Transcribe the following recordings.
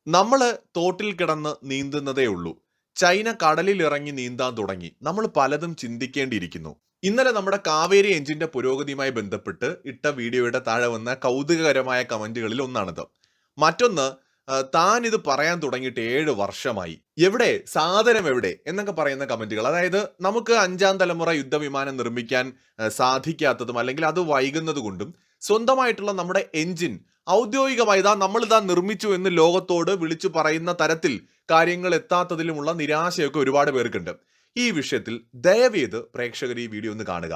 നമ്മള് തോട്ടിൽ കിടന്ന് നീന്തുന്നതേ ഉള്ളൂ. ചൈന കടലിൽ ഇറങ്ങി നീന്താൻ തുടങ്ങി. നമ്മൾ പലതും ചിന്തിക്കേണ്ടിയിരിക്കുന്നു. ഇന്നലെ നമ്മുടെ കാവേരി എഞ്ചിന്റെ പുരോഗതിയുമായി ബന്ധപ്പെട്ട് ഇട്ട വീഡിയോയുടെ താഴെ വന്ന കൗതുകകരമായ കമന്റുകളിൽ ഒന്നാണിത്. മറ്റൊന്ന്, താൻ ഇത് പറയാൻ തുടങ്ങിയിട്ട് 7 വർഷമായി. എവിടെ സാധനം എവിടെ എന്നൊക്കെ പറയുന്ന കമന്റുകൾ. അതായത് നമുക്ക് 5ാം തലമുറ യുദ്ധവിമാനം നിർമ്മിക്കാൻ സാധിക്കാത്തതും അല്ലെങ്കിൽ അത് വൈകുന്നത് കൊണ്ടും സ്വന്തമായിട്ടുള്ള നമ്മുടെ എഞ്ചിൻ ഔദ്യോഗികമായി നമ്മളിതാ നിർമ്മിച്ചു എന്ന് ലോകത്തോട് വിളിച്ചു പറയുന്ന തരത്തിൽ കാര്യങ്ങൾ എത്താത്തതിലുമുള്ള നിരാശയൊക്കെ ഒരുപാട് പേർക്കുണ്ട്. ഈ വിഷയത്തിൽ ദയവേത് പ്രേക്ഷകർ ഈ വീഡിയോ ഒന്ന് കാണുക.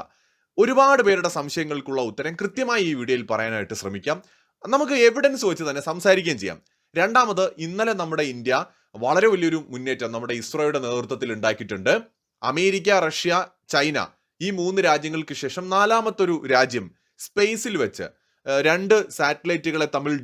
ഒരുപാട് പേരുടെ സംശയങ്ങൾക്കുള്ള ഉത്തരം കൃത്യമായി ഈ വീഡിയോയിൽ പറയാനായിട്ട് ശ്രമിക്കാം. നമുക്ക് എവിഡൻസ് വെച്ച് തന്നെ സംസാരിക്കുകയും ചെയ്യാം. രണ്ടാമത്, ഇന്നലെ നമ്മുടെ ഇന്ത്യ വളരെ വലിയൊരു മുന്നേറ്റം നമ്മുടെ ഇസ്രോയുടെ നേതൃത്വത്തിൽ ഉണ്ടാക്കിയിട്ടുണ്ട്. അമേരിക്ക, റഷ്യ, ചൈന ഈ 3 രാജ്യങ്ങൾക്ക് ശേഷം 4ാമത്തൊരു രാജ്യം സ്പേസിൽ വെച്ച് 2 സാറ്റലൈറ്റുകളെ തമ്മിൽ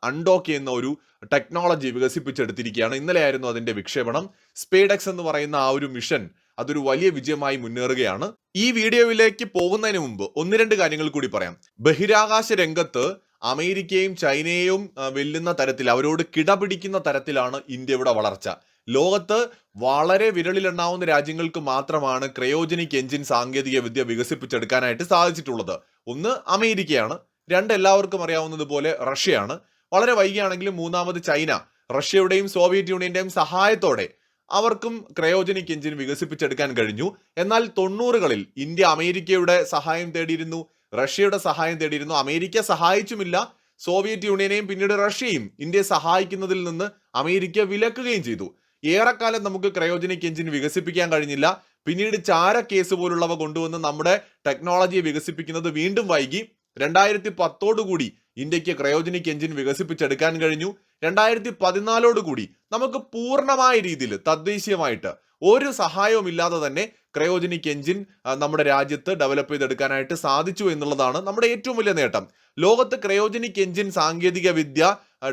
അൺഡോക്ക് ചെയ്യുന്ന ഒരു ടെക്നോളജി വികസിപ്പിച്ചെടുത്തിരിക്കുകയാണ്. ഇന്നലെയായിരുന്നു അതിന്റെ വിക്ഷേപണം. സ്പേഡെക്സ് എന്ന് പറയുന്ന ആ ഒരു മിഷൻ അതൊരു വലിയ വിജയമായി മുന്നേറുകയാണ്. ഈ വീഡിയോയിലേക്ക് പോകുന്നതിന് മുമ്പ് 1-2 കാര്യങ്ങൾ കൂടി പറയാം. ബഹിരാകാശ രംഗത്ത് അമേരിക്കയും ചൈനയും വെല്ലുന്ന തരത്തിൽ, അവരോട് കിടപിടിക്കുന്ന തരത്തിലാണ് ഇന്ത്യയുടെ വളർച്ച. ലോകത്ത് വളരെ വിരലിലെണ്ണാവുന്ന രാജ്യങ്ങൾക്ക് മാത്രമാണ് ക്രയോജനിക് എഞ്ചിൻ സാങ്കേതിക വിദ്യ വികസിപ്പിച്ചെടുക്കാനായിട്ട് സാധിച്ചിട്ടുള്ളത്. ഒന്ന് അമേരിക്കയാണ്, 2 എല്ലാവർക്കും അറിയാവുന്നതുപോലെ റഷ്യയാണ്, വളരെ വൈകിയാണെങ്കിലും 3ാമത് ചൈന. റഷ്യയുടെയും സോവിയറ്റ് യൂണിയന്റെയും സഹായത്തോടെ അവർക്കും ക്രയോജനിക് എഞ്ചിൻ വികസിപ്പിച്ചെടുക്കാൻ കഴിഞ്ഞു. എന്നാൽ 90കളിൽ ഇന്ത്യ അമേരിക്കയുടെ സഹായം തേടിയിരുന്നു, റഷ്യയുടെ സഹായം തേടിയിരുന്നു. അമേരിക്ക സഹായിച്ചുമില്ല. സോവിയറ്റ് യൂണിയനെയും പിന്നീട് റഷ്യയും ഇന്ത്യയെ സഹായിക്കുന്നതിൽ നിന്ന് അമേരിക്ക വിലക്കുകയും ചെയ്തു. ഏറെക്കാലം നമുക്ക് ക്രയോജനിക് എഞ്ചിൻ വികസിപ്പിക്കാൻ കഴിഞ്ഞില്ല. പിന്നീട് ചാര കേസ് പോലുള്ളവ കൊണ്ടുവന്ന് നമ്മുടെ ടെക്നോളജിയെ വികസിപ്പിക്കുന്നത് വീണ്ടും വൈകി. 2010 ഇന്ത്യക്ക് ക്രയോജനിക് എഞ്ചിൻ വികസിപ്പിച്ചെടുക്കാൻ കഴിഞ്ഞു. 2014 നമുക്ക് പൂർണ്ണമായ രീതിയിൽ തദ്ദേശീയമായിട്ട് ഒരു സഹായവും ഇല്ലാതെ തന്നെ ക്രയോജനിക് എഞ്ചിൻ നമ്മുടെ രാജ്യത്ത് ഡെവലപ്പ് ചെയ്തെടുക്കാനായിട്ട് സാധിച്ചു എന്നുള്ളതാണ് നമ്മുടെ ഏറ്റവും വലിയ നേട്ടം. ലോകത്ത് ക്രയോജനിക് എഞ്ചിൻ സാങ്കേതിക വിദ്യ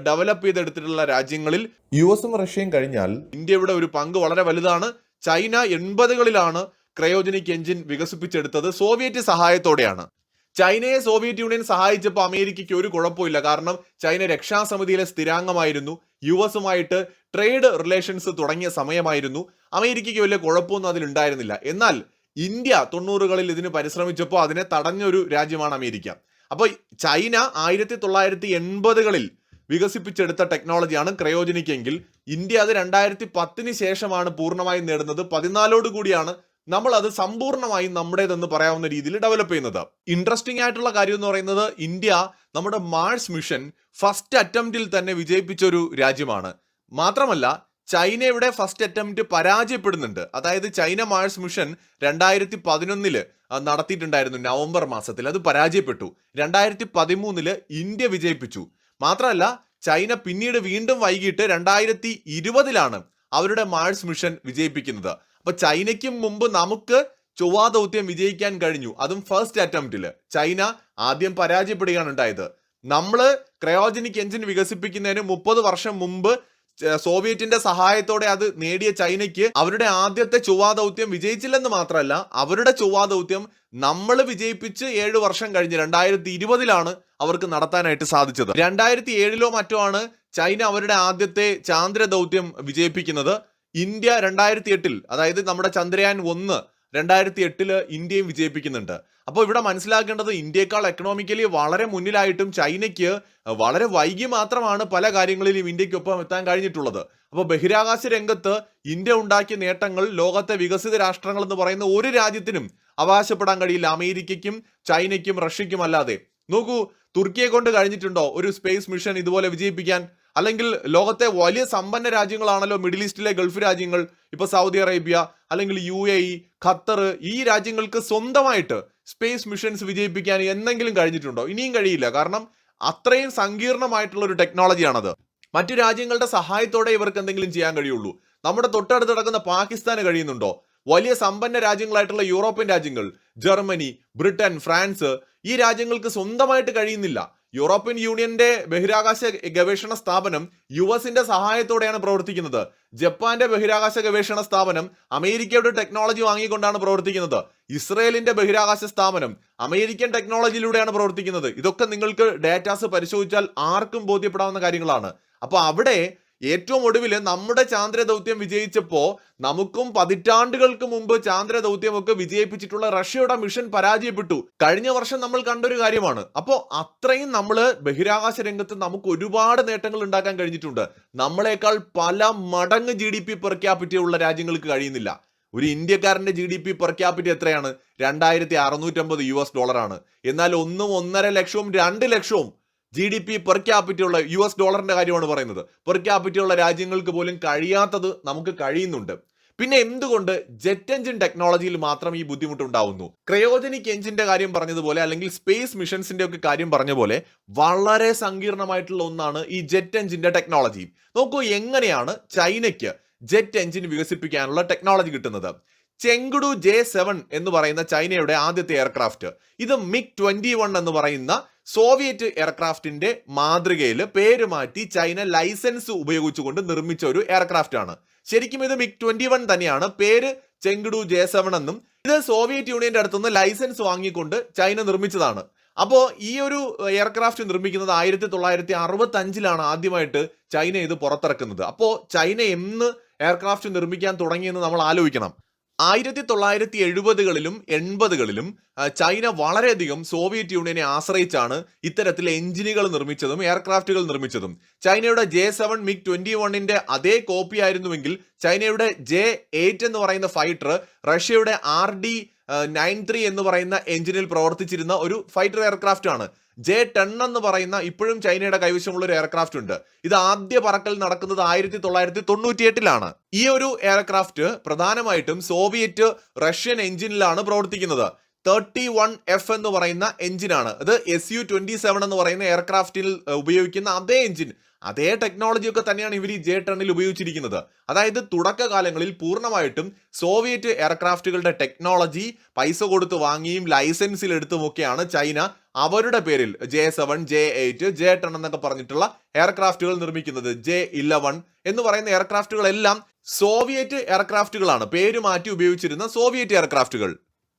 ഡെവലപ്പ് ചെയ്തെടുത്തിട്ടുള്ള രാജ്യങ്ങളിൽ യുഎസും റഷ്യയും കഴിഞ്ഞാൽ ഇന്ത്യയുടെ ഒരു പങ്ക് വളരെ വലുതാണ്. ചൈന 80കളിലാണ് ക്രയോജനിക് എഞ്ചിൻ വികസിപ്പിച്ചെടുത്തത്, സോവിയറ്റ് സഹായത്തോടെയാണ്. ചൈനയെ സോവിയറ്റ് യൂണിയൻ സഹായിച്ചപ്പോൾ അമേരിക്കയ്ക്ക് ഒരു കുഴപ്പമില്ല. കാരണം ചൈന രക്ഷാസമിതിയിലെ സ്ഥിരാംഗമായിരുന്നു, യുഎസുമായിട്ട് ട്രേഡ് റിലേഷൻസ് തുടങ്ങിയ സമയമായിരുന്നു. അമേരിക്കയ്ക്ക് വലിയ കുഴപ്പമൊന്നും അതിലുണ്ടായിരുന്നില്ല. എന്നാൽ ഇന്ത്യ 90കളിൽ ഇതിന് പരിശ്രമിച്ചപ്പോൾ അതിനെ തടഞ്ഞൊരു രാജ്യമാണ് അമേരിക്ക. അപ്പോൾ ചൈന 1980കളിൽ വികസിപ്പിച്ചെടുത്ത ടെക്നോളജിയാണ് ക്രയോജനിക് എങ്കിൽ ഇന്ത്യ അത് 2010 ശേഷമാണ് പൂർണ്ണമായും നേടുന്നത്. 14 നമ്മൾ അത് സമ്പൂർണ്ണമായും നമ്മുടേതെന്ന് പറയാവുന്ന രീതിയിൽ ഡെവലപ്പ് ചെയ്യുന്നത്. ഇൻട്രസ്റ്റിംഗ് ആയിട്ടുള്ള കാര്യം എന്ന് പറയുന്നത്, ഇന്ത്യ നമ്മുടെ മാർസ് മിഷൻ ഫസ്റ്റ് അറ്റംപ്റ്റിൽ തന്നെ വിജയിപ്പിച്ച ഒരു രാജ്യമാണ്. മാത്രമല്ല ചൈനയുടെ ഫസ്റ്റ് അറ്റംപ്റ്റ് പരാജയപ്പെടുന്നുണ്ട്. അതായത് ചൈന മാർസ് മിഷൻ 2011 നടത്തിയിട്ടുണ്ടായിരുന്നു, നവംബർ മാസത്തിൽ. അത് പരാജയപ്പെട്ടു. 2013 ഇന്ത്യ വിജയിപ്പിച്ചു. മാത്രമല്ല ചൈന പിന്നീട് വീണ്ടും വൈകിട്ട് 2020 അവരുടെ മാർസ് മിഷൻ വിജയിപ്പിക്കുന്നത്. അപ്പൊ ചൈനയ്ക്കും മുമ്പ് നമുക്ക് ചൊവ്വാ ദൗത്യം വിജയിക്കാൻ കഴിഞ്ഞു, അതും ഫസ്റ്റ് അറ്റംപ്റ്റില്. ചൈന ആദ്യം പരാജയപ്പെടുകയാണ് ഉണ്ടായത്. നമ്മള് ക്രയോജനിക് എഞ്ചിൻ വികസിപ്പിക്കുന്നതിന് 30 വർഷം മുമ്പ് സോവിയറ്റിന്റെ സഹായത്തോടെ അത് നേടിയ ചൈനയ്ക്ക് അവരുടെ ആദ്യത്തെ ചൊവ്വാ ദൗത്യം വിജയിച്ചില്ലെന്ന് മാത്രമല്ല, അവരുടെ ചൊവ്വാ ദൗത്യം നമ്മൾ വിജയിപ്പിച്ച് 7 വർഷം കഴിഞ്ഞ് 2020 അവർക്ക് നടത്താനായിട്ട് സാധിച്ചത്. 2007 മറ്റോ ആണ് ചൈന അവരുടെ ആദ്യത്തെ ചാന്ദ്ര ദൗത്യം വിജയിപ്പിക്കുന്നത്. ഇന്ത്യ 2008, അതായത് നമ്മുടെ ചന്ദ്രയാൻ 1 2008 ഇന്ത്യയും വിജയിപ്പിക്കുന്നുണ്ട്. അപ്പോൾ ഇവിടെ മനസ്സിലാക്കേണ്ടത്, ഇന്ത്യയെക്കാൾ എക്കണോമിക്കലി വളരെ മുന്നിലായിട്ടും ചൈനയ്ക്ക് വളരെ വൈകി മാത്രമാണ് പല കാര്യങ്ങളിലും ഇന്ത്യക്കൊപ്പം എത്താൻ കഴിഞ്ഞിട്ടുള്ളത്. അപ്പോൾ ബഹിരാകാശ രംഗത്ത് ഇന്ത്യ ഉണ്ടാക്കിയ നേട്ടങ്ങൾ ലോകത്തെ വികസിത രാഷ്ട്രങ്ങൾ എന്ന് പറയുന്ന ഒരു രാജ്യത്തിനും അവകാശപ്പെടാൻ കഴിയില്ല, അമേരിക്കയ്ക്കും ചൈനയ്ക്കും റഷ്യയ്ക്കും അല്ലാതെ. നോക്കൂ, തുർക്കിയെ കൊണ്ട് കഴിഞ്ഞിട്ടുണ്ടോ ഒരു സ്പേസ് മിഷൻ ഇതുപോലെ വിജയിപ്പിക്കാൻ? അല്ലെങ്കിൽ ലോകത്തെ വലിയ സമ്പന്ന രാജ്യങ്ങളാണല്ലോ മിഡിൽ ഈസ്റ്റിലെ ഗൾഫ് രാജ്യങ്ങൾ, ഇപ്പൊ സൗദി അറേബ്യ അല്ലെങ്കിൽ UAE, ഖത്തർ, ഈ രാജ്യങ്ങൾക്ക് സ്വന്തമായിട്ട് സ്പേസ് മിഷൻസ് വിജയിപ്പിക്കാൻ എന്തെങ്കിലും കഴിഞ്ഞിട്ടുണ്ടോ? ഇനിയും കഴിയില്ല. കാരണം അത്രയും സങ്കീർണമായിട്ടുള്ള ഒരു ടെക്നോളജിയാണത്. മറ്റു രാജ്യങ്ങളുടെ സഹായത്തോടെ ഇവർക്ക് എന്തെങ്കിലും ചെയ്യാൻ കഴിയുള്ളൂ. നമ്മുടെ തൊട്ടടുത്ത് കിടക്കുന്ന പാകിസ്ഥാന് കഴിയുന്നുണ്ടോ? വലിയ സമ്പന്ന രാജ്യങ്ങളായിട്ടുള്ള യൂറോപ്യൻ രാജ്യങ്ങൾ, ജർമ്മനി, ബ്രിട്ടൻ, ഫ്രാൻസ്, ഈ രാജ്യങ്ങൾക്ക് സ്വന്തമായിട്ട് കഴിയുന്നില്ല. യൂറോപ്യൻ യൂണിയന്റെ ബഹിരാകാശ ഗവേഷണ സ്ഥാപനം യുഎസിന്റെ സഹായത്തോടെയാണ് പ്രവർത്തിക്കുന്നത്. ജപ്പാന്റെ ബഹിരാകാശ ഗവേഷണ സ്ഥാപനം അമേരിക്കയുടെ ടെക്നോളജി വാങ്ങിക്കൊണ്ടാണ് പ്രവർത്തിക്കുന്നത്. ഇസ്രയേലിന്റെ ബഹിരാകാശ സ്ഥാപനം അമേരിക്കൻ ടെക്നോളജിയിലൂടെയാണ് പ്രവർത്തിക്കുന്നത്. ഇതൊക്കെ നിങ്ങൾക്ക് ഡേറ്റാസ് പരിശോധിച്ചാൽ ആർക്കും ബോധ്യപ്പെടാവുന്ന കാര്യങ്ങളാണ്. അപ്പൊ അവിടെ ഏറ്റവും ഒടുവിൽ നമ്മുടെ ചാന്ദ്ര ദൗത്യം വിജയിച്ചപ്പോ നമുക്കും പതിറ്റാണ്ടുകൾക്ക് മുമ്പ് ചാന്ദ്ര ദൗത്യമൊക്കെ വിജയിപ്പിച്ചിട്ടുള്ള റഷ്യയുടെ മിഷൻ പരാജയപ്പെട്ടു. കഴിഞ്ഞ വർഷം നമ്മൾ കണ്ടൊരു കാര്യമാണ്. അപ്പോൾ അത്രയും നമ്മൾ ബഹിരാകാശ രംഗത്ത് നമുക്ക് ഒരുപാട് നേട്ടങ്ങൾ ഉണ്ടാക്കാൻ കഴിഞ്ഞിട്ടുണ്ട്. നമ്മളെക്കാൾ പല മടങ്ങ് GDP പെർ ക്യാപിറ്റ ഉള്ള രാജ്യങ്ങൾക്ക് കഴിയുന്നില്ല. ഒരു ഇന്ത്യക്കാരന്റെ GDP പെർ ക്യാപിറ്റ എത്രയാണ്? $2650 എന്നാൽ 1.5 ലക്ഷവും 2 ലക്ഷവും GDP പെർ ക്യാപിറ്റ ഉള്ള $ഡോളറിന്റെ കാര്യമാണ് പറയുന്നത്. പെർ ക്യാപിറ്റ ഉള്ള രാജ്യങ്ങൾക്ക് പോലും കഴിയാത്തത് നമുക്ക് കഴിയുന്നുണ്ട്. പിന്നെ എന്തുകൊണ്ട് ജെറ്റ് എഞ്ചിൻ ടെക്നോളജിയിൽ മാത്രം ഈ ബുദ്ധിമുട്ടുണ്ടാവുന്നു? ക്രയോജനിക് എഞ്ചിന്റെ കാര്യം പറഞ്ഞതുപോലെ അല്ലെങ്കിൽ സ്പേസ് മിഷൻസിന്റെ ഒക്കെ കാര്യം പറഞ്ഞ പോലെ വളരെ സങ്കീർണമായിട്ടുള്ള ഒന്നാണ് ഈ ജെറ്റ് എഞ്ചിന്റെ ടെക്നോളജി. നോക്കൂ, എങ്ങനെയാണ് ചൈനയ്ക്ക് ജെറ്റ് എഞ്ചിൻ വികസിപ്പിക്കാനുള്ള ടെക്നോളജി കിട്ടുന്നത്? ചെങ്ഡു J7 എന്ന് പറയുന്ന ചൈനയുടെ ആദ്യത്തെ എയർക്രാഫ്റ്റ്, ഇത് MiG-21 എന്ന് പറയുന്ന സോവിയറ്റ് എയർക്രാഫ്റ്റിന്റെ മാതൃകയിൽ പേര് മാറ്റി ചൈന ലൈസൻസ് ഉപയോഗിച്ചുകൊണ്ട് നിർമ്മിച്ച ഒരു എയർക്രാഫ്റ്റ് ആണ്. ശരിക്കും ഇത് MiG-21 തന്നെയാണ്, പേര് ചെങ്ഡു J7 എന്നും. ഇത് സോവിയറ്റ് യൂണിയന്റെ അടുത്തുനിന്ന് ലൈസൻസ് വാങ്ങിക്കൊണ്ട് ചൈന നിർമ്മിച്ചതാണ്. അപ്പോൾ ഈ ഒരു എയർക്രാഫ്റ്റ് നിർമ്മിക്കുന്നത് 1965 ആദ്യമായിട്ട് ചൈന ഇത് പുറത്തിറക്കുന്നത്. അപ്പോൾ ചൈന എന്ന് എയർക്രാഫ്റ്റ് നിർമ്മിക്കാൻ തുടങ്ങിയെന്ന് നമ്മൾ ആലോചിക്കണം. 1970കളിലും 80കളിലും ചൈന വളരെയധികം സോവിയറ്റ് യൂണിയനെ ആശ്രയിച്ചാണ് ഇത്തരത്തിലെ എഞ്ചിനുകൾ നിർമ്മിച്ചതും എയർക്രാഫ്റ്റുകൾ നിർമ്മിച്ചതും. ചൈനയുടെ J7 MiG-21ന്റെ അതേ കോപ്പി ആയിരുന്നുവെങ്കിൽ ചൈനയുടെ J8 എന്ന് പറയുന്ന ഫൈറ്റർ റഷ്യയുടെ RD-93 എന്ന് പറയുന്ന എഞ്ചിനിൽ പ്രവർത്തിച്ചിരുന്ന ഒരു ഫൈറ്റർ എയർക്രാഫ്റ്റ് ആണ്. J10 എന്ന് പറയുന്ന ഇപ്പോഴും ചൈനയുടെ കൈവശമുള്ള ഒരു എയർക്രാഫ്റ്റ് ഉണ്ട്. ഇത് ആദ്യ പറക്കൽ നടക്കുന്നത് 1998ലാണ്. ഈ ഒരു എയർക്രാഫ്റ്റ് പ്രധാനമായിട്ടും സോവിയറ്റ് റഷ്യൻ എഞ്ചിനിലാണ് പ്രവർത്തിക്കുന്നത്. 31F എന്ന് പറയുന്ന എഞ്ചിനാണ്. ഇത് Su-27 എന്ന് പറയുന്ന എയർക്രാഫ്റ്റിൽ ഉപയോഗിക്കുന്ന അതേ എഞ്ചിൻ, അതേ ടെക്നോളജി ഒക്കെ തന്നെയാണ് ഇവർ ഈ J10ൽ ഉപയോഗിച്ചിരിക്കുന്നത്. അതായത് തുടക്കകാലങ്ങളിൽ പൂർണ്ണമായിട്ടും സോവിയറ്റ് എയർക്രാഫ്റ്റുകളുടെ ടെക്നോളജി പൈസ കൊടുത്ത് വാങ്ങിയും ലൈസൻസിൽ എടുത്തുമൊക്കെയാണ് ചൈന അവരുടെ പേരിൽ J7, J8, J10 എന്നൊക്കെ പറഞ്ഞിട്ടുള്ള എയർക്രാഫ്റ്റുകൾ നിർമ്മിക്കുന്നത്. J11 എന്ന് പറയുന്ന എയർക്രാഫ്റ്റുകളെല്ലാം സോവിയറ്റ് എയർക്രാഫ്റ്റുകളാണ്, പേര് മാറ്റി ഉപയോഗിച്ചിരുന്ന സോവിയറ്റ് എയർക്രാഫ്റ്റുകൾ.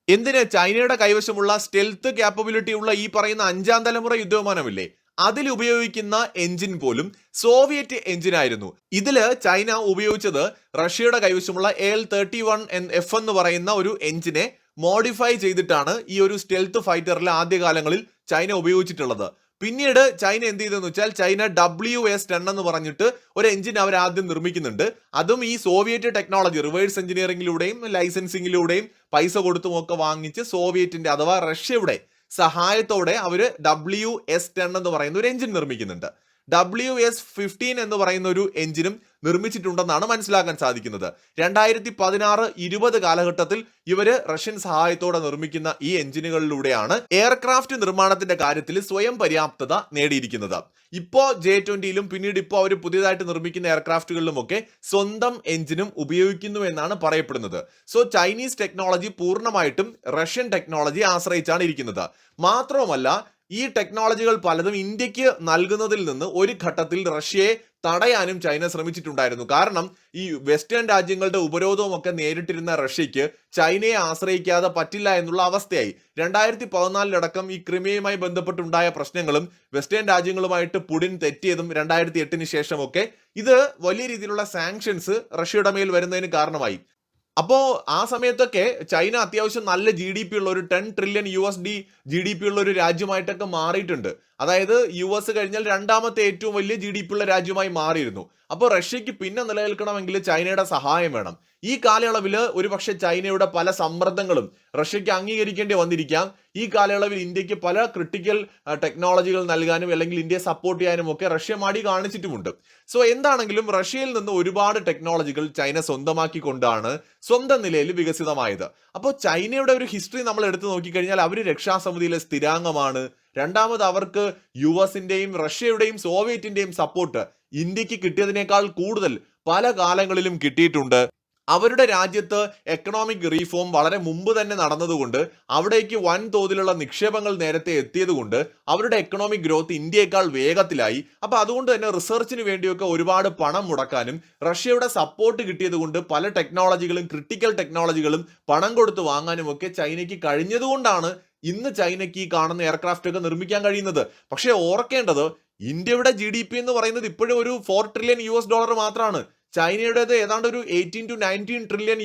എന്തിന്? ചൈനയുടെ കൈവശമുള്ള സ്റ്റെൽത്ത് ക്യാപ്പബിലിറ്റി ഉള്ള ഈ പറയുന്ന 5ാം തലമുറ യുദ്ധവിമാനമില്ലേ, അതിൽ ഉപയോഗിക്കുന്ന എഞ്ചിൻ പോലും സോവിയറ്റ് എഞ്ചിനായിരുന്നു. ഇതില് ചൈന ഉപയോഗിച്ചത് റഷ്യയുടെ കൈവശമുള്ള AL-31F എന്ന് പറയുന്ന ഒരു എഞ്ചിനെ മോഡിഫൈ ചെയ്തിട്ടാണ് ഈ ഒരു സ്റ്റെൽത്ത് ഫൈറ്ററിൽ ആദ്യകാലങ്ങളിൽ ചൈന ഉപയോഗിച്ചിട്ടുള്ളത്. പിന്നീട് ചൈന എന്ത് ചെയ്തെന്ന് വെച്ചാൽ ചൈന WS-10 എന്ന് പറഞ്ഞിട്ട് ഒരു എഞ്ചിൻ അവർ ആദ്യം നിർമ്മിക്കുന്നുണ്ട്. അതും ഈ സോവിയറ്റ് ടെക്നോളജി റിവേഴ്സ് എഞ്ചിനീയറിംഗിലൂടെയും ലൈസൻസിങ്ങിലൂടെയും പൈസ കൊടുത്തുമൊക്കെ വാങ്ങിച്ച് സോവിയറ്റിന്റെ അഥവാ റഷ്യയുടെ സഹായത്തോടെ അവര് WS-10 എന്ന് പറയുന്ന ഒരു എഞ്ചിൻ നിർമ്മിക്കുന്നുണ്ട്. WS-15 എന്ന് പറയുന്ന ഒരു എഞ്ചിനും നിർമ്മിച്ചിട്ടുണ്ടെന്നാണ് മനസ്സിലാക്കാൻ സാധിക്കുന്നത്. 2016-20 കാലഘട്ടത്തിൽ ഇവര് റഷ്യൻ സഹായത്തോടെ നിർമ്മിക്കുന്ന ഈ എഞ്ചിനുകളിലൂടെയാണ് എയർക്രാഫ്റ്റ് നിർമ്മാണത്തിന്റെ കാര്യത്തിൽ സ്വയം പര്യാപ്തത നേടിയിരിക്കുന്നത്. ഇപ്പോ J20ലും പിന്നീട് ഇപ്പോൾ അവർ പുതിയതായിട്ട് നിർമ്മിക്കുന്ന എയർക്രാഫ്റ്റുകളിലുമൊക്കെ സ്വന്തം എഞ്ചിനും ഉപയോഗിക്കുന്നു എന്നാണ് പറയപ്പെടുന്നത്. സോ ചൈനീസ് ടെക്നോളജി പൂർണ്ണമായിട്ടും റഷ്യൻ ടെക്നോളജി ആശ്രയിച്ചാണ് ഇരിക്കുന്നത്. മാത്രവുമല്ല, ഈ ടെക്നോളജികൾ പലതും ഇന്ത്യക്ക് നൽകുന്നതിൽ നിന്ന് ഒരു ഘട്ടത്തിൽ റഷ്യയെ തടയാനും ചൈന ശ്രമിച്ചിട്ടുണ്ടായിരുന്നു. കാരണം ഈ വെസ്റ്റേൺ രാജ്യങ്ങളുടെ ഉപരോധവും ഒക്കെ നേരിട്ടിരുന്ന റഷ്യക്ക് ചൈനയെ ആശ്രയിക്കാതെ പറ്റില്ല എന്നുള്ള അവസ്ഥയായി. 2014 ഈ ക്രിമിയയുമായി ബന്ധപ്പെട്ടുണ്ടായ പ്രശ്നങ്ങളും വെസ്റ്റേൺ രാജ്യങ്ങളുമായിട്ട് പുടിൻ തെറ്റിയതും 2008 ശേഷമൊക്കെ ഇത് വലിയ രീതിയിലുള്ള സാങ്ഷൻസ് റഷ്യയുടെ മേൽ വരുന്നതിന് കാരണമായി. അപ്പോൾ ആ സമയത്തൊക്കെ ചൈന അത്യാവശ്യം നല്ല GDP ഉള്ള ഒരു $10 ട്രില്യൺ GDP ഉള്ള ഒരു രാജ്യമായിട്ടൊക്കെ മാറിയിട്ടുണ്ട്. അതായത് US കഴിഞ്ഞാൽ രണ്ടാമത്തെ ഏറ്റവും വലിയ GDP ഉള്ള രാജ്യമായി മാറിയിരുന്നു. അപ്പോൾ റഷ്യക്ക് പിന്നെ നിലനിൽക്കണമെങ്കിൽ ചൈനയുടെ സഹായം വേണം. ഈ കാലയളവിൽ ഒരുപക്ഷെ ചൈനയുടെ പല സമ്മർദ്ദങ്ങളും റഷ്യക്ക് അംഗീകരിക്കേണ്ടി വന്നിരിക്കാം. ഈ കാലയളവിൽ ഇന്ത്യക്ക് പല ക്രിട്ടിക്കൽ ടെക്നോളജികൾ നൽകാനും അല്ലെങ്കിൽ ഇന്ത്യയെ സപ്പോർട്ട് ചെയ്യാനും ഒക്കെ റഷ്യ മടി കാണിച്ചിട്ടുമുണ്ട്. സോ എന്താണെങ്കിലും റഷ്യയിൽ നിന്ന് ഒരുപാട് ടെക്നോളജികൾ ചൈന സ്വന്തമാക്കിക്കൊണ്ടാണ് സ്വന്തം നിലയിൽ വികസിതമായത്. അപ്പോൾ ചൈനയുടെ ഒരു ഹിസ്റ്ററി നമ്മൾ എടുത്തു നോക്കിക്കഴിഞ്ഞാൽ അവർ രക്ഷാസമിതിയിലെ സ്ഥിരാംഗമാണ്. രണ്ടാമത് അവർക്ക് US-ന്റെയും റഷ്യയുടെയും സോവിയറ്റിന്റെയും സപ്പോർട്ട് ഇന്ത്യക്ക് കിട്ടിയതിനേക്കാൾ കൂടുതൽ പല കാലങ്ങളിലും കിട്ടിയിട്ടുണ്ട്. അവരുടെ രാജ്യത്ത് എക്കണോമിക് റീഫോം വളരെ മുമ്പ് തന്നെ നടന്നതുകൊണ്ട് അവിടേക്ക് വൻതോതിലുള്ള നിക്ഷേപങ്ങൾ നേരത്തെ എത്തിയതുകൊണ്ട് അവരുടെ എക്കണോമിക് ഗ്രോത്ത് ഇന്ത്യയേക്കാൾ വേഗത്തിലായി. അപ്പൊ അതുകൊണ്ട് തന്നെ റിസർച്ചിന് വേണ്ടിയൊക്കെ ഒരുപാട് പണം മുടക്കാനും റഷ്യയുടെ സപ്പോർട്ട് കിട്ടിയത് കൊണ്ട് പല ടെക്നോളജികളും ക്രിട്ടിക്കൽ ടെക്നോളജികളും പണം കൊടുത്ത് വാങ്ങാനും ഒക്കെ ചൈനയ്ക്ക് കഴിഞ്ഞതുകൊണ്ടാണ് ഇന്ന് ചൈനയ്ക്ക് ഈ കാണുന്ന എയർക്രാഫ്റ്റ് ഒക്കെ നിർമ്മിക്കാൻ കഴിയുന്നത്. പക്ഷേ ഓർക്കേണ്ടത്, ഇന്ത്യയുടെ GDP എന്ന് പറയുന്നത് ഇപ്പോഴും ഒരു $4 ട്രില്യൺ മാത്രമാണ്. ചൈനയുടേത് ഏതാണ്ട് ഒരു 18 to 19 ട്രില്യൺ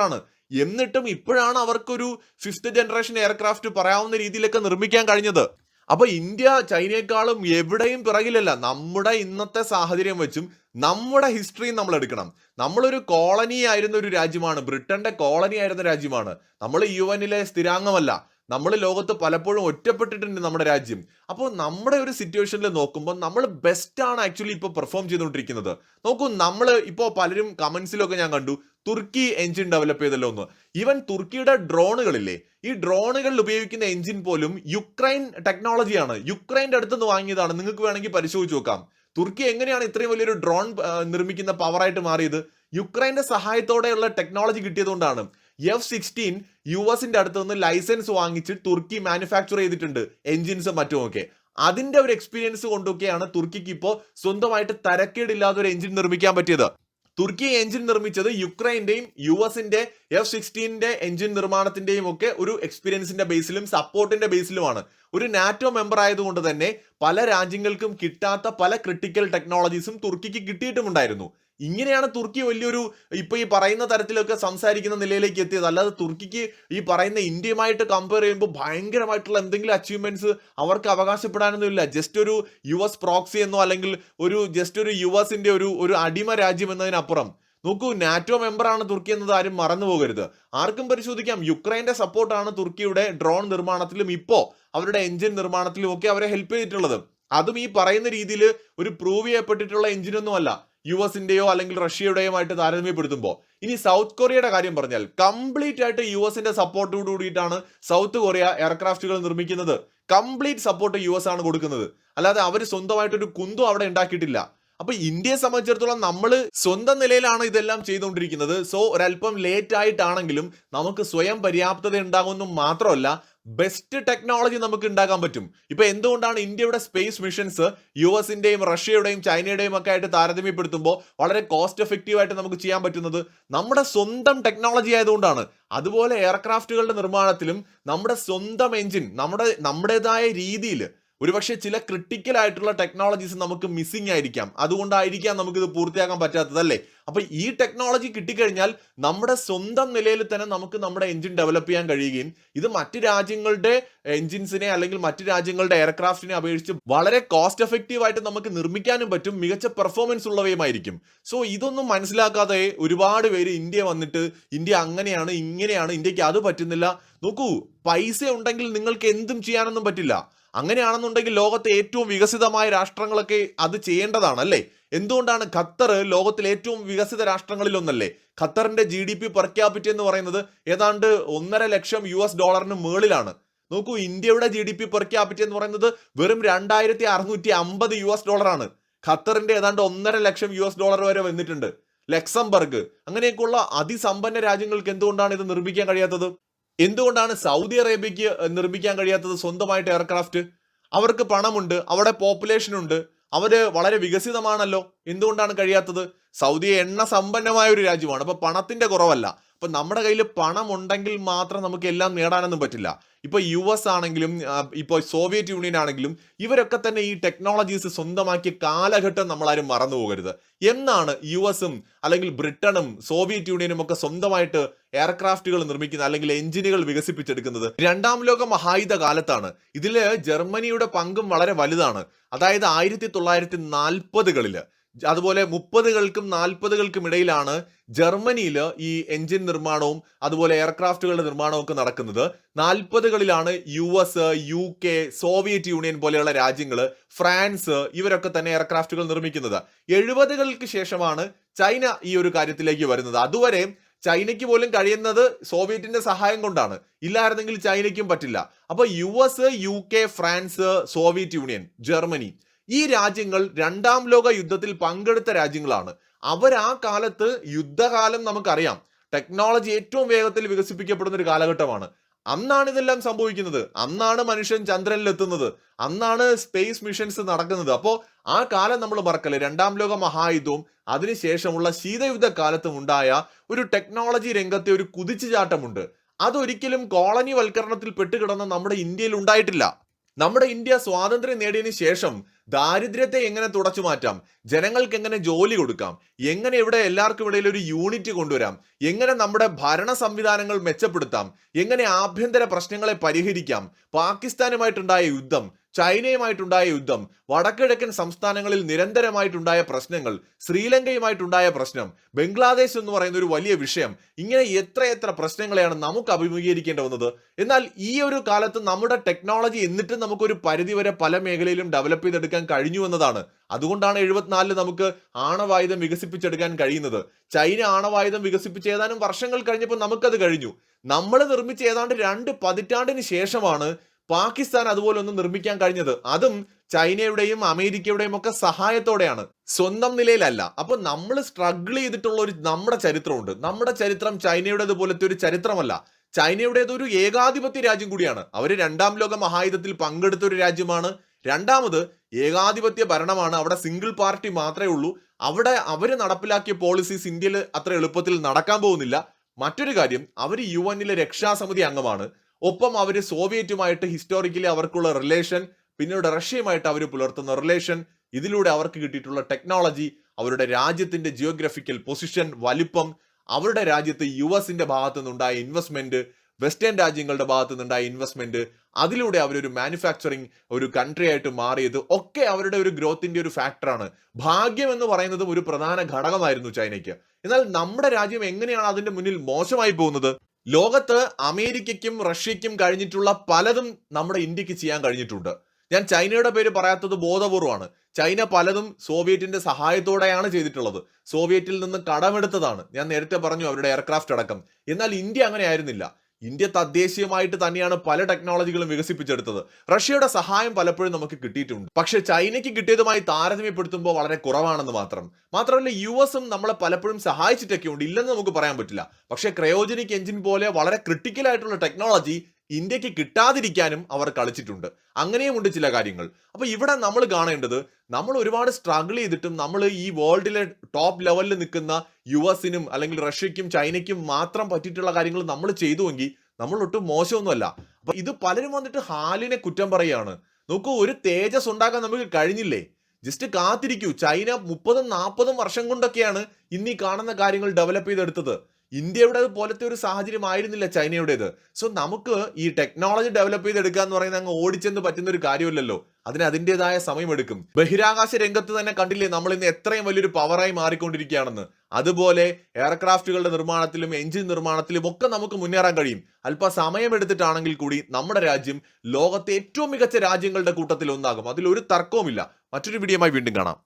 ആണ്. എന്നിട്ടും ഇപ്പോഴാണ് അവർക്കൊരു 5th ജനറേഷൻ എയർക്രാഫ്റ്റ് പറയാവുന്ന രീതിയിലൊക്കെ നിർമ്മിക്കാൻ കഴിഞ്ഞത്. അപ്പൊ ഇന്ത്യ ചൈനയെക്കാളും എവിടെയും പിറകിലല്ല. നമ്മുടെ ഇന്നത്തെ സാഹചര്യം വെച്ചും നമ്മുടെ ഹിസ്റ്ററിയും നമ്മൾ എടുക്കണം. നമ്മളൊരു കോളനി ആയിരുന്ന ഒരു രാജ്യമാണ്, ബ്രിട്ടന്റെ കോളനി ആയിരുന്ന രാജ്യമാണ്. നമ്മൾ UN സ്ഥിരാംഗമല്ല. നമ്മൾ ലോകത്ത് പലപ്പോഴും ഒറ്റപ്പെട്ടിട്ടുണ്ട് നമ്മുടെ രാജ്യം. അപ്പോൾ നമ്മുടെ ഒരു സിറ്റുവേഷനിൽ നോക്കുമ്പോൾ നമ്മൾ ബെസ്റ്റ് ആണ് ആക്ച്വലി ഇപ്പോൾ പെർഫോം ചെയ്തുകൊണ്ടിരിക്കുന്നത്. നോക്കൂ, നമ്മൾ ഇപ്പോൾ പലരും കമന്റ്സിലൊക്കെ ഞാൻ കണ്ടു തുർക്കി എഞ്ചിൻ ഡെവലപ്പ് ചെയ്തല്ലോ എന്ന്. ഈവൻ തുർക്കിയുടെ ഡ്രോണുകളില്ലേ, ഈ ഡ്രോണുകളിൽ ഉപയോഗിക്കുന്ന എഞ്ചിൻ പോലും യുക്രൈൻ ടെക്നോളജിയാണ്, യുക്രൈൻ്റെ അടുത്തുനിന്ന് വാങ്ങിയതാണ്. നിങ്ങൾക്ക് വേണമെങ്കിൽ പരിശോധിച്ച് നോക്കാം. തുർക്കി എങ്ങനെയാണ് ഇത്രയും വലിയൊരു ഡ്രോൺ നിർമ്മിക്കുന്ന പവറായിട്ട് മാറിയത്? യുക്രൈന്റെ സഹായത്തോടെയുള്ള ടെക്നോളജി കിട്ടിയതുകൊണ്ടാണ്. F-16 US അടുത്ത് നിന്ന് ലൈസൻസ് വാങ്ങിച്ച് തുർക്കി മാനുഫാക്ചർ ചെയ്തിട്ടുണ്ട്, എഞ്ചിൻസും മറ്റുമൊക്കെ. അതിന്റെ ഒരു എക്സ്പീരിയൻസ് കൊണ്ടൊക്കെയാണ് തുർക്കിക്ക് ഇപ്പോൾ സ്വന്തമായിട്ട് തരക്കേടില്ലാതെ ഒരു എഞ്ചിൻ നിർമ്മിക്കാൻ പറ്റിയത്. തുർക്കി എഞ്ചിൻ നിർമ്മിച്ചത് യുക്രൈന്റെയും US F-16 എഞ്ചിൻ നിർമ്മാണത്തിന്റെയും ഒക്കെ ഒരു എക്സ്പീരിയൻസിന്റെ ബേസിലും സപ്പോർട്ടിന്റെ ബേസിലുമാണ്. ഒരു നാറ്റോ മെമ്പർ ആയതുകൊണ്ട് തന്നെ പല രാജ്യങ്ങൾക്കും കിട്ടാത്ത പല ക്രിട്ടിക്കൽ ടെക്നോളജീസും തുർക്കിക്ക് കിട്ടിയിട്ടുമുണ്ടായിരുന്നു. ഇങ്ങനെയാണ് തുർക്കി വലിയൊരു ഇപ്പൊ ഈ പറയുന്ന തരത്തിലൊക്കെ സംസാരിക്കുന്ന നിലയിലേക്ക് എത്തിയത്. അല്ലാതെ തുർക്കിക്ക് ഈ പറയുന്ന ഇന്ത്യയുമായിട്ട് കമ്പയർ ചെയ്യുമ്പോൾ ഭയങ്കരമായിട്ടുള്ള എന്തെങ്കിലും അച്ചീവ്മെന്റ്സ് അവർക്ക് അവകാശപ്പെടാനൊന്നുമില്ല. ജസ്റ്റ് ഒരു US പ്രോക്സി എന്നോ അല്ലെങ്കിൽ ജസ്റ്റ് ഒരു യുഎസിന്റെ ഒരു അടിമ രാജ്യം എന്നതിനപ്പുറം. നോക്കൂ, നാറ്റോ മെമ്പറാണ് തുർക്കി എന്നത് ആരും മറന്നു പോകരുത്. ആർക്കും പരിശോധിക്കാം. യുക്രൈന്റെ സപ്പോർട്ടാണ് തുർക്കിയുടെ ഡ്രോൺ നിർമ്മാണത്തിലും ഇപ്പോ അവരുടെ എഞ്ചിൻ നിർമ്മാണത്തിലും ഒക്കെ അവരെ ഹെൽപ്പ് ചെയ്തിട്ടുള്ളത്. അതും ഈ പറയുന്ന രീതിയിൽ ഒരു പ്രൂവ് ചെയ്യപ്പെട്ടിട്ടുള്ള എഞ്ചിനൊന്നും അല്ല, US അല്ലെങ്കിൽ റഷ്യയുടെയോ ആയിട്ട് താരതമ്യപ്പെടുത്തുമ്പോൾ. ഇനി സൗത്ത് കൊറിയയുടെ കാര്യം പറഞ്ഞാൽ കംപ്ലീറ്റ് ആയിട്ട് US സപ്പോർട്ടോട് കൂടിയിട്ടാണ് സൗത്ത് കൊറിയ എയർക്രാഫ്റ്റുകൾ നിർമ്മിക്കുന്നത്. കംപ്ലീറ്റ് സപ്പോർട്ട് US ആണ് കൊടുക്കുന്നത്. അല്ലാതെ അവർ സ്വന്തമായിട്ടൊരു കുന്തും അവിടെ ഉണ്ടാക്കിയിട്ടില്ല. അപ്പൊ ഇന്ത്യയെ സംബന്ധിച്ചിടത്തോളം നമ്മൾ സ്വന്തം നിലയിലാണ് ഇതെല്ലാം ചെയ്തുകൊണ്ടിരിക്കുന്നത്. സോ ഒരല്പം ലേറ്റ് ആയിട്ടാണെങ്കിലും നമുക്ക് സ്വയം പര്യാപ്തത ഉണ്ടാകുമെന്നും മാത്രമല്ല, ബെസ്റ്റ് ടെക്നോളജി നമുക്ക് ഉണ്ടാക്കാൻ പറ്റും. ഇപ്പൊ എന്തുകൊണ്ടാണ് ഇന്ത്യയുടെ സ്പേസ് മിഷൻസ് US റഷ്യയുടെയും ചൈനയുടെയും ഒക്കെ ആയിട്ട് താരതമ്യപ്പെടുത്തുമ്പോൾ വളരെ കോസ്റ്റ് എഫക്റ്റീവ് ആയിട്ട് നമുക്ക് ചെയ്യാൻ പറ്റുന്നത്? നമ്മുടെ സ്വന്തം ടെക്നോളജി ആയതുകൊണ്ടാണ്. അതുപോലെ എയർക്രാഫ്റ്റുകളുടെ നിർമ്മാണത്തിലും നമ്മുടെ സ്വന്തം എഞ്ചിൻ നമ്മുടേതായ രീതിയിൽ ഒരുപക്ഷെ ചില ക്രിട്ടിക്കൽ ആയിട്ടുള്ള ടെക്നോളജീസ് നമുക്ക് മിസ്സിംഗ് ആയിരിക്കാം. അതുകൊണ്ടായിരിക്കാം നമുക്കിത് പൂർത്തിയാക്കാൻ പറ്റാത്തതല്ലേ. അപ്പൊ ഈ ടെക്നോളജി കിട്ടിക്കഴിഞ്ഞാൽ നമ്മുടെ സ്വന്തം നിലയിൽ തന്നെ നമുക്ക് നമ്മുടെ എഞ്ചിൻ ഡെവലപ്പ് ചെയ്യാൻ കഴിയുകയും ഇത് മറ്റ് രാജ്യങ്ങളുടെ എഞ്ചിൻസിനെ അല്ലെങ്കിൽ മറ്റ് രാജ്യങ്ങളുടെ എയർക്രാഫ്റ്റിനെ അപേക്ഷിച്ച് വളരെ കോസ്റ്റ് എഫക്റ്റീവ് ആയിട്ട് നമുക്ക് നിർമ്മിക്കാനും പറ്റും, മികച്ച പെർഫോമൻസ് ഉള്ളവയുമായിരിക്കും. സോ ഇതൊന്നും മനസ്സിലാക്കാതെ ഒരുപാട് പേര് ഇന്ത്യ വന്നിട്ട് ഇന്ത്യ അങ്ങനെയാണ് ഇങ്ങനെയാണ്, ഇന്ത്യക്ക് അത് പറ്റുന്നില്ല. നോക്കൂ, പൈസ ഉണ്ടെങ്കിൽ നിങ്ങൾക്ക് എന്തും ചെയ്യാനൊന്നും പറ്റില്ല. അങ്ങനെയാണെന്നുണ്ടെങ്കിൽ ലോകത്തെ ഏറ്റവും വികസിതമായ രാഷ്ട്രങ്ങളൊക്കെ അത് ചെയ്യേണ്ടതാണ് അല്ലേ? എന്തുകൊണ്ടാണ് ഖത്തർ ലോകത്തിലെ ഏറ്റവും വികസിത രാഷ്ട്രങ്ങളിൽ ഒന്നല്ലേ? ഖത്തറിന്റെ GDP പെർ ക്യാപിറ്റ എന്ന് പറയുന്നത് ഏതാണ്ട് $1.5 ലക്ഷം മുകളിലാണ്. നോക്കൂ, ഇന്ത്യയുടെ GDP പെർ ക്യാപിറ്റ എന്ന് പറയുന്നത് വെറും $2,650 ആണ്. ഖത്തറിന്റെ ഏതാണ്ട് $1.5 ലക്ഷം വരെ വന്നിട്ടുണ്ട്. ലക്സംബർഗ് അങ്ങനെയൊക്കെയുള്ള അതിസമ്പന്ന രാജ്യങ്ങൾക്ക് എന്തുകൊണ്ടാണ് ഇത് നിർമ്മിക്കാൻ കഴിയാത്തത്? എന്തുകൊണ്ടാണ് സൗദി അറേബ്യക്ക് നിർമ്മിക്കാൻ കഴിയാത്തത് സ്വന്തമായിട്ട് എയർക്രാഫ്റ്റ്? അവർക്ക് പണമുണ്ട്, അവിടെ പോപ്പുലേഷൻ ഉണ്ട്, അവര് വളരെ വികസിതമാണല്ലോ. എന്തുകൊണ്ടാണ് കഴിയാത്തത്? സൗദി എണ്ണ സമ്പന്നമായ ഒരു രാജ്യമാണ്, അപ്പൊ പണത്തിന്റെ കുറവല്ല. അപ്പൊ നമ്മുടെ കയ്യിൽ പണം ഉണ്ടെങ്കിൽ മാത്രം നമുക്ക് എല്ലാം നേടാനൊന്നും പറ്റില്ല. ഇപ്പൊ US ആണെങ്കിലും ഇപ്പോൾ സോവിയറ്റ് യൂണിയൻ ആണെങ്കിലും ഇവരൊക്കെ തന്നെ ഈ ടെക്നോളജീസ് സ്വന്തമാക്കിയ കാലഘട്ടം നമ്മളാരും മറന്നു പോകരുത്. എന്നാണ് US അല്ലെങ്കിൽ ബ്രിട്ടനും സോവിയറ്റ് യൂണിയനും ഒക്കെ സ്വന്തമായിട്ട് എയർക്രാഫ്റ്റുകൾ നിർമ്മിക്കുന്നത് അല്ലെങ്കിൽ എഞ്ചിനുകൾ വികസിപ്പിച്ചെടുക്കുന്നത്? രണ്ടാം ലോക മഹായുദ്ധ കാലത്താണ്. ഇതില് ജർമ്മനിയുടെ പങ്കും വളരെ വലുതാണ്. അതായത് 1940-കളില് അതുപോലെ 30-കൾക്കും 40-കൾക്കും ഇടയിലാണ് ജർമ്മനിയിൽ ഈ എഞ്ചിൻ നിർമ്മാണവും അതുപോലെ എയർക്രാഫ്റ്റുകളുടെ നിർമ്മാണവും ഒക്കെ നടക്കുന്നത്. 40-കളിലാണ് US, UK, സോവിയറ്റ് യൂണിയൻ പോലെയുള്ള രാജ്യങ്ങൾ, ഫ്രാൻസ് ഇവരൊക്കെ തന്നെ എയർക്രാഫ്റ്റുകൾ നിർമ്മിക്കുന്നത്. 70-കൾക്ക് ശേഷമാണ് ചൈന ഈ ഒരു കാര്യത്തിലേക്ക് വരുന്നത്. അതുവരെ ചൈനയ്ക്ക് പോലും കഴിയുന്നത് സോവിയറ്റിന്റെ സഹായം കൊണ്ടാണ്. ഇല്ലായിരുന്നെങ്കിൽ ചൈനയ്ക്കും പറ്റില്ല. അപ്പൊ US, UK, France, Soviet union, Germany ഈ രാജ്യങ്ങൾ രണ്ടാം ലോക യുദ്ധത്തിൽ പങ്കെടുത്ത രാജ്യങ്ങളാണ്. അവർ ആ കാലത്ത് യുദ്ധകാലം നമുക്കറിയാം, ടെക്നോളജി ഏറ്റവും വേഗത്തിൽ വികസിപ്പിക്കപ്പെടുന്ന ഒരു കാലഘട്ടമാണ്. അന്നാണ് ഇതെല്ലാം സംഭവിക്കുന്നത്. അന്നാണ് മനുഷ്യൻ ചന്ദ്രനിൽ എത്തുന്നത്. അന്നാണ് സ്പേസ് മിഷൻസ് നടക്കുന്നത്. അപ്പോൾ ആ കാലം നമ്മൾ മറക്കല്ലേ. രണ്ടാം ലോക മഹായുദ്ധവും അതിനുശേഷമുള്ള ശീതയുദ്ധ കാലത്തും ഉണ്ടായ ഒരു ടെക്നോളജി രംഗത്തെ ഒരു കുതിച്ചുചാട്ടമുണ്ട്. അതൊരിക്കലും കോളനി വൽക്കരണത്തിൽ പെട്ടുകിടന്ന നമ്മുടെ ഇന്ത്യയിൽ ഉണ്ടായിട്ടില്ല. നമ്മുടെ ഇന്ത്യ സ്വാതന്ത്ര്യം നേടിയതിനു ശേഷം ദാരിദ്ര്യത്തെ എങ്ങനെ തുടച്ചു മാറ്റാം, ജനങ്ങൾക്ക് എങ്ങനെ ജോലി കൊടുക്കാം, എങ്ങനെ ഇവിടെ എല്ലാവർക്കും ഇടയിൽ ഒരു യൂണിറ്റ് കൊണ്ടുവരാം, എങ്ങനെ നമ്മുടെ ഭരണ സംവിധാനങ്ങൾ മെച്ചപ്പെടുത്താം, എങ്ങനെ ആഭ്യന്തര പ്രശ്നങ്ങളെ പരിഹരിക്കാം, പാകിസ്ഥാനുമായിട്ടുണ്ടായ യുദ്ധം, ചൈനയുമായിട്ടുണ്ടായ യുദ്ധം, വടക്കിഴക്കൻ സംസ്ഥാനങ്ങളിൽ നിരന്തരമായിട്ടുണ്ടായ പ്രശ്നങ്ങൾ, ശ്രീലങ്കയുമായിട്ടുണ്ടായ പ്രശ്നം, ബംഗ്ലാദേശ് എന്ന് പറയുന്ന ഒരു വലിയ വിഷയം, ഇങ്ങനെ എത്രയെത്ര പ്രശ്നങ്ങളെയാണ് നമുക്ക് അഭിമുഖീകരിക്കേണ്ടി വന്നത്. എന്നാൽ ഈ ഒരു കാലത്ത് നമ്മുടെ ടെക്നോളജി എന്നിട്ടും നമുക്കൊരു പരിധിവരെ പല മേഖലയിലും ഡെവലപ്പ് ചെയ്തെടുക്കാൻ കഴിഞ്ഞു എന്നതാണ്. അതുകൊണ്ടാണ് 74 നമുക്ക് ആണവായുധം വികസിപ്പിച്ചെടുക്കാൻ കഴിയുന്നത്. ചൈന ആണവായുധം വികസിപ്പിച്ച് ഏതാനും വർഷങ്ങൾ കഴിഞ്ഞപ്പോൾ നമുക്കത് കഴിഞ്ഞു. നമ്മൾ നിർമ്മിച്ച ഏതാണ്ട് 2 പതിറ്റാണ്ടിന് ശേഷമാണ് പാകിസ്ഥാൻ അതുപോലെ ഒന്നും നിർമ്മിക്കാൻ കഴിഞ്ഞത്. അതും ചൈനയുടെയും അമേരിക്കയുടെയും ഒക്കെ സഹായത്തോടെയാണ്, സ്വന്തം നിലയിലല്ല. അപ്പൊ നമ്മൾ സ്ട്രഗിൾ ചെയ്തിട്ടുള്ള ഒരു നമ്മുടെ ചരിത്രമുണ്ട്. നമ്മുടെ ചരിത്രം ചൈനയുടേത് പോലത്തെ ഒരു ചരിത്രമല്ല. ചൈനയുടേത് ഒരു ഏകാധിപത്യ രാജ്യം കൂടിയാണ്. അവര് 2ാം ലോക മഹായുദ്ധത്തിൽ പങ്കെടുത്ത ഒരു രാജ്യമാണ്. രണ്ടാമത് ഏകാധിപത്യ ഭരണമാണ്. അവിടെ സിംഗിൾ പാർട്ടി മാത്രമേ ഉള്ളൂ. അവിടെ അവര് നടപ്പിലാക്കിയ പോളിസീസ് ഇന്ത്യയിൽ അത്ര എളുപ്പത്തിൽ നടക്കാൻ പോകുന്നില്ല. മറ്റൊരു കാര്യം, അവർ UN രക്ഷാസമിതി അംഗമാണ്. ഒപ്പം അവർ സോവിയറ്റുമായിട്ട് ഹിസ്റ്റോറിക്കലി അവർക്കുള്ള റിലേഷൻ, പിന്നീട് റഷ്യയുമായിട്ട് അവർ പുലർത്തുന്ന റിലേഷൻ, ഇതിലൂടെ അവർക്ക് കിട്ടിയിട്ടുള്ള ടെക്നോളജി, അവരുടെ രാജ്യത്തിന്റെ ജിയോഗ്രഫിക്കൽ പൊസിഷൻ, വലിപ്പം, അവരുടെ രാജ്യത്ത് US ഭാഗത്തു നിന്നുണ്ടായ ഇൻവെസ്റ്റ്മെന്റ്, വെസ്റ്റേൺ രാജ്യങ്ങളുടെ ഭാഗത്തു നിന്നുണ്ടായ ഇൻവെസ്റ്റ്മെന്റ്, അതിലൂടെ അവരൊരു മാനുഫാക്ചറിങ് ഒരു കൺട്രി ആയിട്ട് മാറിയത് ഒക്കെ അവരുടെ ഒരു ഗ്രോത്തിന്റെ ഒരു ഫാക്ടറാണ്. ഭാഗ്യം എന്ന് പറയുന്നതും ഒരു പ്രധാന ഘടകമായിരുന്നു ചൈനയ്ക്ക്. എന്നാൽ നമ്മുടെ രാജ്യം എങ്ങനെയാണ് അതിന്റെ മുന്നിൽ മോശമായി പോകുന്നത്? ലോകത്ത് അമേരിക്കയ്ക്കും റഷ്യയ്ക്കും കഴിഞ്ഞിട്ടുള്ള പലതും നമ്മുടെ ഇന്ത്യക്ക് ചെയ്യാൻ കഴിഞ്ഞിട്ടുണ്ട്. ഞാൻ ചൈനയുടെ പേര് പറയാത്തത് ബോധപൂർവമാണ്. ചൈന പലതും സോവിയറ്റിന്റെ സഹായത്തോടെയാണ് ചെയ്തിട്ടുള്ളത്. സോവിയറ്റിൽ നിന്ന് കടമെടുത്തതാണ്. ഞാൻ നേരത്തെ പറഞ്ഞു, അവരുടെ എയർക്രാഫ്റ്റ് അടക്കം. എന്നാൽ ഇന്ത്യ അങ്ങനെ ആയിരുന്നില്ല. ഇന്ത്യ തദ്ദേശീയമായിട്ട് തന്നെയാണ് പല ടെക്നോളജികളും വികസിപ്പിച്ചെടുത്തത്. റഷ്യയുടെ സഹായം പലപ്പോഴും നമുക്ക് കിട്ടിയിട്ടുണ്ട്. പക്ഷെ ചൈനയ്ക്ക് കിട്ടിയതുമായി താരതമ്യപ്പെടുത്തുമ്പോൾ വളരെ കുറവാണെന്ന് മാത്രമല്ല US നമ്മളെ പലപ്പോഴും സഹായിച്ചിട്ടൊക്കെ ഉണ്ട്, ഇല്ലെന്ന് നമുക്ക് പറയാൻ പറ്റില്ല. പക്ഷെ ക്രയോജനിക് എഞ്ചിൻ പോലെ വളരെ ക്രിട്ടിക്കൽ ആയിട്ടുള്ള ടെക്നോളജി ഇന്ത്യക്ക് കിട്ടാതിരിക്കാനും അവർ കളിച്ചിട്ടുണ്ട്. അങ്ങനെയുമുണ്ട് ചില കാര്യങ്ങൾ. അപ്പൊ ഇവിടെ നമ്മൾ കാണേണ്ടത്, നമ്മൾ ഒരുപാട് സ്ട്രഗിൾ ചെയ്തിട്ടും നമ്മൾ ഈ വേൾഡിലെ ടോപ്പ് ലെവലിൽ നിൽക്കുന്ന US അല്ലെങ്കിൽ റഷ്യയ്ക്കും ചൈനയ്ക്കും മാത്രം പറ്റിയിട്ടുള്ള കാര്യങ്ങൾ നമ്മൾ ചെയ്തുവെങ്കിൽ നമ്മൾ ഒട്ടും മോശമൊന്നുമല്ല. അപ്പൊ ഇത് പലരും വന്നിട്ട് ഹാലിനെ കുറ്റം പറയുകയാണ്. നോക്കൂ, ഒരു തേജസ് ഉണ്ടാക്കാൻ നമുക്ക് കഴിഞ്ഞില്ലേ? ജസ്റ്റ് കാത്തിരിക്കൂ. ചൈന 30-40 വർഷം കൊണ്ടൊക്കെയാണ് ഇന്ന് ഈ കാണുന്ന കാര്യങ്ങൾ ഡെവലപ്പ് ചെയ്തെടുത്തത്. ഇന്ത്യയുടെ പോലത്തെ ഒരു സാഹചര്യം ആയിരുന്നില്ല ചൈനയുടേത്. സോ നമുക്ക് ഈ ടെക്നോളജി ഡെവലപ്പ് ചെയ്തെടുക്കുക എന്ന് പറയുന്നത് അങ്ങ് ഓടിച്ചെന്ന് പറ്റുന്ന ഒരു കാര്യമല്ലല്ലോ. അതിന് അതിൻ്റെതായ സമയമെടുക്കും. ബഹിരാകാശ രംഗത്ത് തന്നെ കണ്ടില്ലേ നമ്മൾ ഇന്ന് എത്രയും വലിയൊരു പവറായി മാറിക്കൊണ്ടിരിക്കുകയാണെന്ന്. അതുപോലെ എയർക്രാഫ്റ്റുകളുടെ നിർമ്മാണത്തിലും എഞ്ചിൻ നിർമ്മാണത്തിലും ഒക്കെ നമുക്ക് മുന്നേറാൻ കഴിയും. അല്പ സമയമെടുത്തിട്ടാണെങ്കിൽ കൂടി നമ്മുടെ രാജ്യം ലോകത്തെ ഏറ്റവും മികച്ച രാജ്യങ്ങളുടെ കൂട്ടത്തിൽ ഒന്നാകും. അതിലൊരു തർക്കവുമില്ല. മറ്റൊരു വീഡിയോയുമായി വീണ്ടും കാണാം.